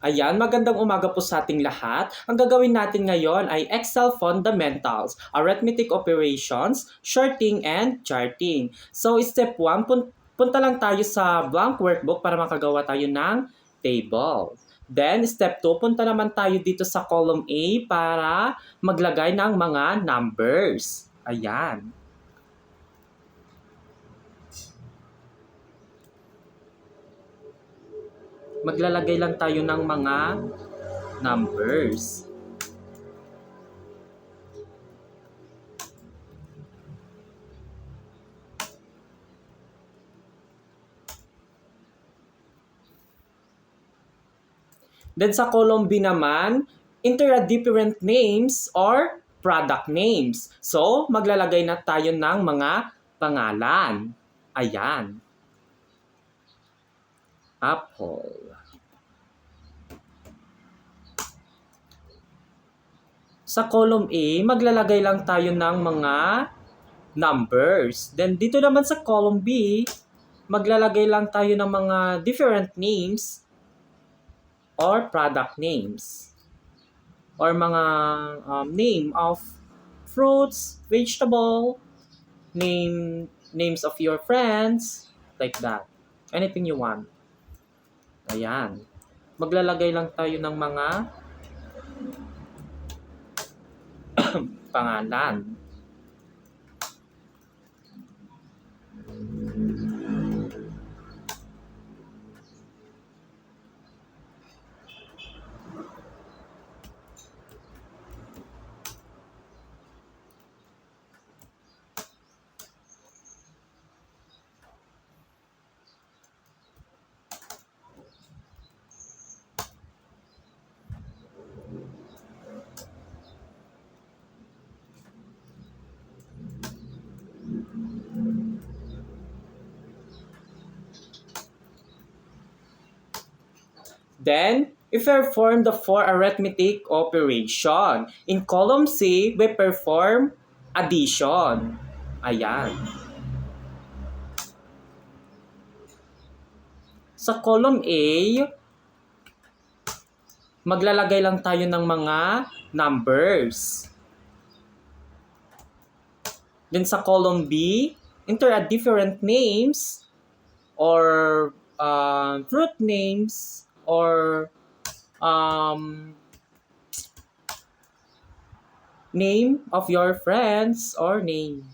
Ayan, magandang umaga po sa ating lahat. Ang gagawin natin ngayon ay Excel Fundamentals, Arithmetic Operations, Shorting, and Charting. So, step 1, punta lang tayo sa blank workbook para makagawa tayo ng table. Then, step 2, punta naman tayo dito sa column A para maglagay ng mga numbers. Ayan. Maglalagay lang tayo ng mga numbers. Then sa column B naman, enter a different names or product names. So, maglalagay na tayo ng mga pangalan. Ayan. Apple. Sa column A, maglalagay lang tayo ng mga numbers. Then dito naman sa column B, maglalagay lang tayo ng mga different names or product names. Or mga name of fruits, vegetable, names of your friends, like that. Anything you want. Ayan. Maglalagay lang tayo ng mga pangalan. Then, we perform the four arithmetic operation. In column C, we perform addition. Ayan. Sa column A, maglalagay lang tayo ng mga numbers. Then sa column B, enter a different names or fruit names or name of your friends or name.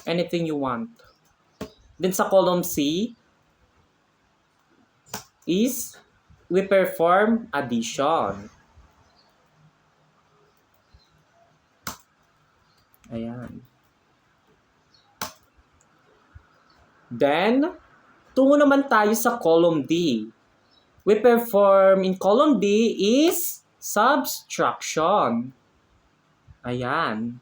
Anything you want. Then sa column C is we perform addition. Ayan. Then, tungo naman tayo sa column D. We perform in column D is subtraction. Ayan.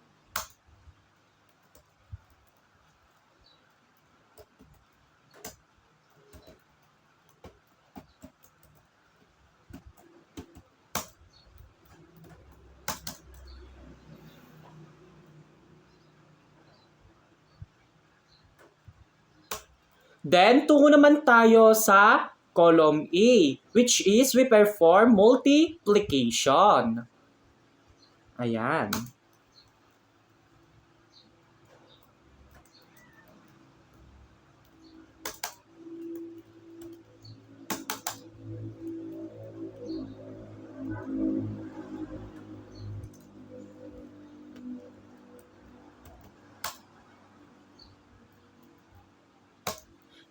Then, tungo naman tayo sa column E, which is we perform multiplication. Ayan.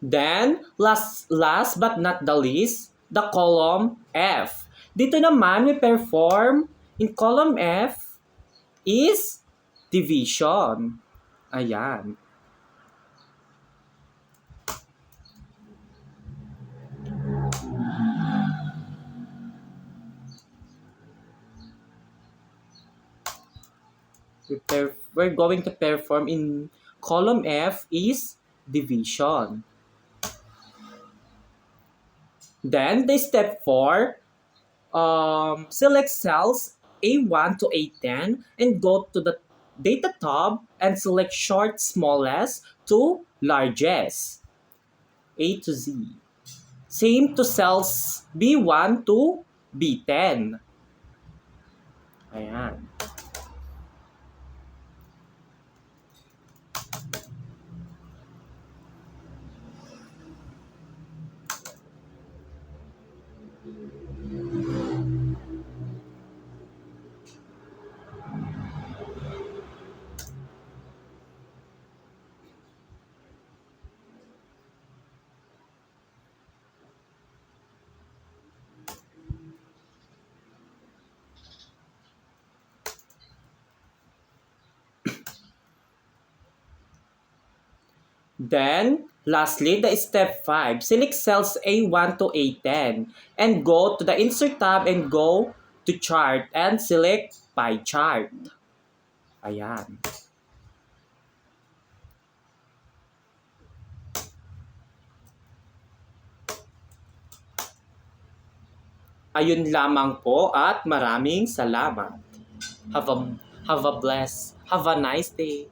Then, last but not the least, the column F. Dito naman, we perform, in column F, is division. Ayan. We're going to perform in column F is division. Then, the step 4, select cells A1 to A10 and go to the data tab and select short smallest to largest, A to Z. Same to cells B1 to B10. Ayan. Then, lastly, the step 5. Select cells A1 to A10 and go to the Insert tab and go to Chart and select Pie Chart. Ayan. Ayun lamang po at maraming salamat. Have a nice day.